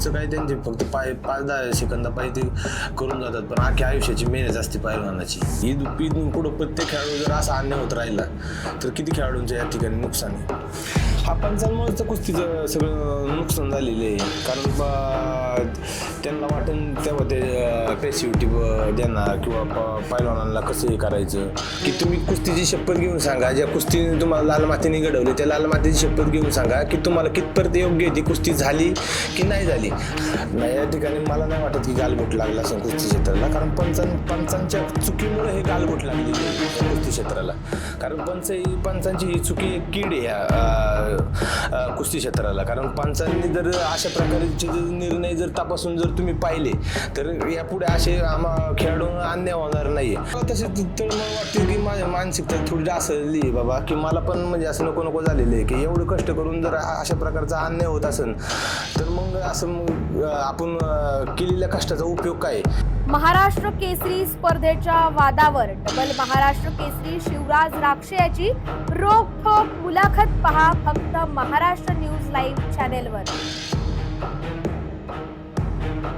खर्च काय त्यांचे फक्त 5-10 सेकंदापायी ते करून जातात, पण अख्ख्या आयुष्याची मेहनत असते पहिलवानाची. ईद पुढं प्रत्येक खेळाडू जर असा अन्याय होत राहिला तर किती खेळाडूंच्या या ठिकाणी नुकसान आहे. हा पंचांमुळेच तर कुस्तीचं सगळं नुकसान झालेलं आहे. कारण त्यांना वाटेल तेव्हा ते पॅसिव्हिटी देणार किंवा पैलवानांना कसं हे करायचं की तुम्ही कुस्तीची शपथ घेऊन सांगा, ज्या कुस्तीने तुम्हाला लाल मातीने घडवले त्या लाल मातीची शपथ घेऊन सांगा की तुम्हाला कितपर्यंत योग्य ती कुस्ती झाली की नाही झाली. नाही, या ठिकाणी मला नाही वाटत की गालबोट लागला असं कुस्ती क्षेत्राला, कारण पंचांच्या चुकीमुळे हे गालबोट लागलेली आहे कुस्ती क्षेत्राला. कारण पंचांची ही चुकी एक कीड आहे कुस्ती क्षेत्राला. कारण पंचांनी जर अशा प्रकारचे निर्णय जर तपासून जर तुम्ही पाहिले तर यापुढे असे खेळाडूंना अन्याय होणार नाही. तसे तर मला वाटते की माझ्या मानसिकता थोडी असली बाबा की मला पण म्हणजे असं नको झालेलं आहे की एवढं कष्ट करून जर अशा प्रकारचा अन्याय होत असेल तर मग असं आपण केलेल्या कष्टाचा उपयोग काय. महाराष्ट्र केसरी स्पर्धेच्या वादावर डबल महाराष्ट्र केसरी शिवराज राक्षे याची रोखोक मुलाखत पहा फक्त महाराष्ट्र न्यूज लाईव्ह चॅनेलवर.